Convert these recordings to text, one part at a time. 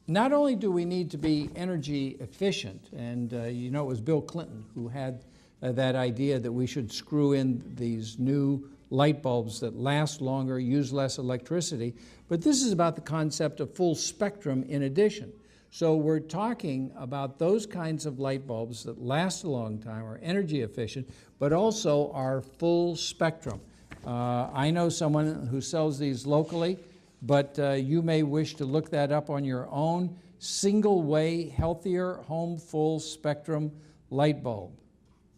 Not only do we need to be energy efficient, and you know, it was Bill Clinton who had that idea that we should screw in these new light bulbs that last longer, use less electricity, but this is about the concept of full spectrum in addition. So we're talking about those kinds of light bulbs that last a long time, are energy efficient, but also are full spectrum. I know someone who sells these locally, but you may wish to look that up on your own. Single way, healthier, home full spectrum light bulb.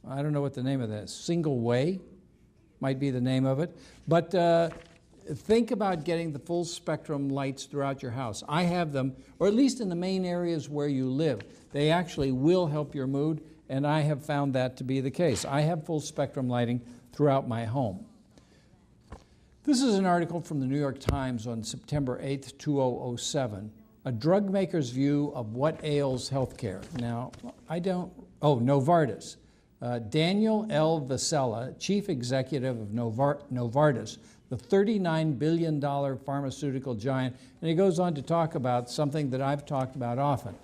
I don't know what the name of that is. Single way might be the name of it. But think about getting the full spectrum lights throughout your house. I have them, or at least in the main areas where you live. They actually will help your mood, and I have found that to be the case. I have full spectrum lighting throughout my home. This is an article from the New York Times on September 8th, 2007. A drug maker's view of what ails healthcare. Now, Novartis. Daniel L. Vasella, chief executive of Novartis, the $39 billion pharmaceutical giant, and he goes on to talk about something that I've talked about often,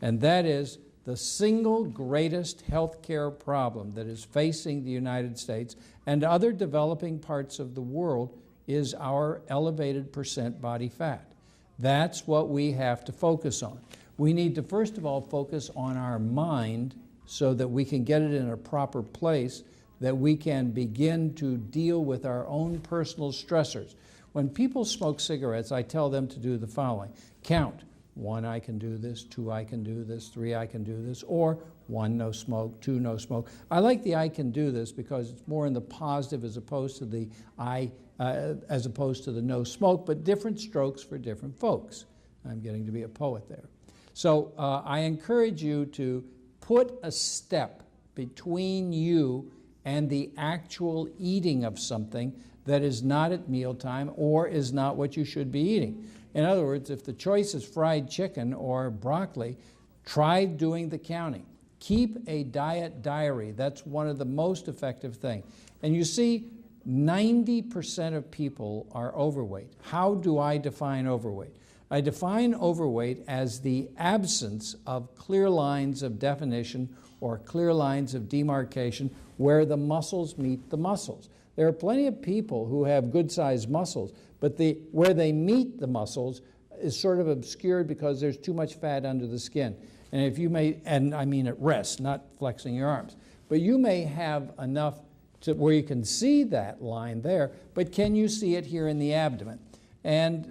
and that is the single greatest healthcare problem that is facing the United States and other developing parts of the world is our elevated percent body fat. That's what we have to focus on. We need to first of all focus on our mind so that we can get it in a proper place, that we can begin to deal with our own personal stressors. When people smoke cigarettes, I tell them to do the following. Count. 1, I can do this. 2, I can do this. 3, I can do this. Or 1, no smoke. 2, no smoke. I like the I can do this because it's more in the positive as opposed to the no smoke, but different strokes for different folks. I'm getting to be a poet there. So I encourage you to put a step between you and the actual eating of something that is not at mealtime or is not what you should be eating. In other words, if the choice is fried chicken or broccoli, try doing the counting. Keep a diet diary. That's one of the most effective things. And you see, 90% of people are overweight. How do I define overweight? I define overweight as the absence of clear lines of definition or clear lines of demarcation where the muscles meet the muscles. There are plenty of people who have good-sized muscles, but where they meet the muscles is sort of obscured because there's too much fat under the skin. And if you may, and I mean at rest, not flexing your arms, but you may have enough to where you can see that line there, but can you see it here in the abdomen? And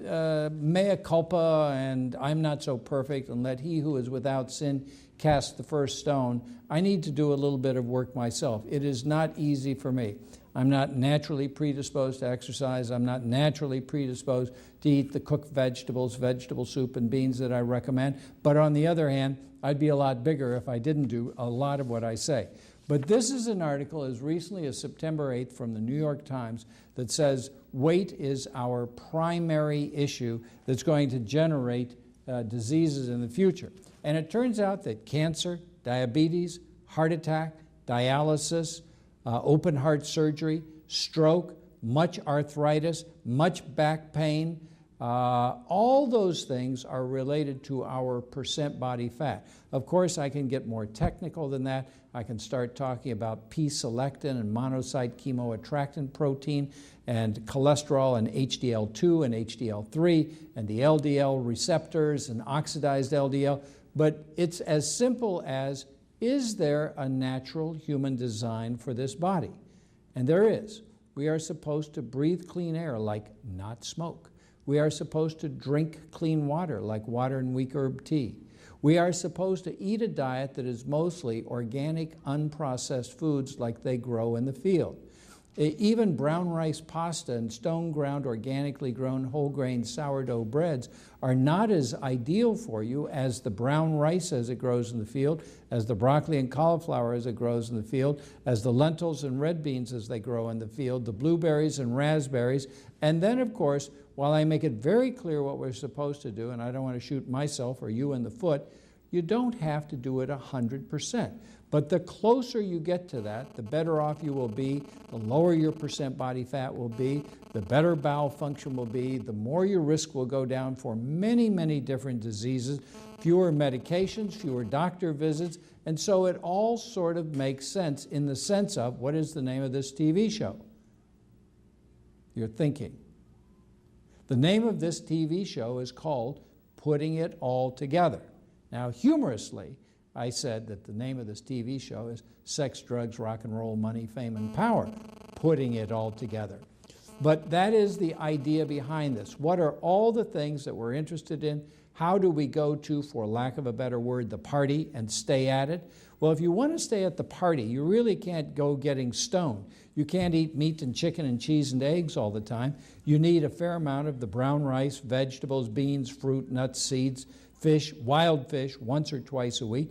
mea culpa, and I'm not so perfect, and let he who is without sin cast the first stone. I need to do a little bit of work myself. It is not easy for me. I'm not naturally predisposed to exercise. I'm not naturally predisposed to eat the cooked vegetables, vegetable soup, and beans that I recommend. But on the other hand, I'd be a lot bigger if I didn't do a lot of what I say. But this is an article as recently as September 8th from the New York Times that says weight is our primary issue that's going to generate diseases in the future. And it turns out that cancer, diabetes, heart attack, dialysis, open heart surgery, stroke, much arthritis, much back pain, all those things are related to our percent body fat. Of course, I can get more technical than that. I can start talking about P-selectin and monocyte chemoattractant protein and cholesterol and HDL2 and HDL3 and the LDL receptors and oxidized LDL. But it's as simple as, is there a natural human design for this body? And there is. We are supposed to breathe clean air, like not smoke. We are supposed to drink clean water, like water and weak herb tea. We are supposed to eat a diet that is mostly organic, unprocessed foods like they grow in the field. Even brown rice pasta and stone-ground, organically grown whole grain sourdough breads are not as ideal for you as the brown rice as it grows in the field, as the broccoli and cauliflower as it grows in the field, as the lentils and red beans as they grow in the field, the blueberries and raspberries. And then, of course, while I make it very clear what we're supposed to do, and I don't want to shoot myself or you in the foot, You don't have to do it 100%. But the closer you get to that, the better off you will be, the lower your percent body fat will be, the better bowel function will be, the more your risk will go down for many, many different diseases, fewer medications, fewer doctor visits, and so it all sort of makes sense in the sense of, what is the name of this TV show? You're thinking. The name of this TV show is called Putting It All Together. Now, humorously, I said that the name of this TV show is Sex, Drugs, Rock and Roll, Money, Fame, and Power, Putting It All Together. But that is the idea behind this. What are all the things that we're interested in? How do we go to, for lack of a better word, the party and stay at it? Well, if you want to stay at the party, you really can't go getting stoned. You can't eat meat and chicken and cheese and eggs all the time. You need a fair amount of the brown rice, vegetables, beans, fruit, nuts, seeds, fish, wild fish, once or twice a week.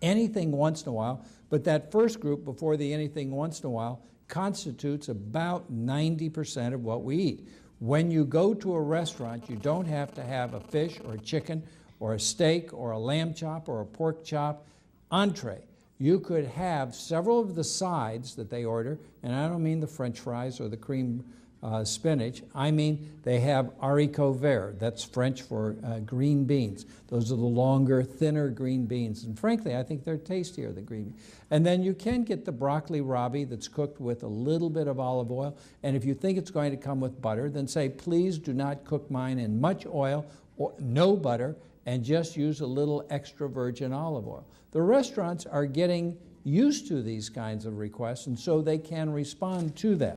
Anything once in a while, but that first group before the anything once in a while constitutes about 90% of what we eat. When you go to a restaurant, you don't have to have a fish or a chicken or a steak or a lamb chop or a pork chop entree. You could have several of the sides that they order, and I don't mean the French fries or the cream spinach. I mean they have haricots verts, that's French for green beans. Those are the longer, thinner green beans, and frankly, I think they're tastier than green beans. And then you can get the broccoli rabe that's cooked with a little bit of olive oil, and if you think it's going to come with butter, then say, please do not cook mine in much oil or no butter, and just use a little extra virgin olive oil. The restaurants are getting used to these kinds of requests, and so they can respond to that.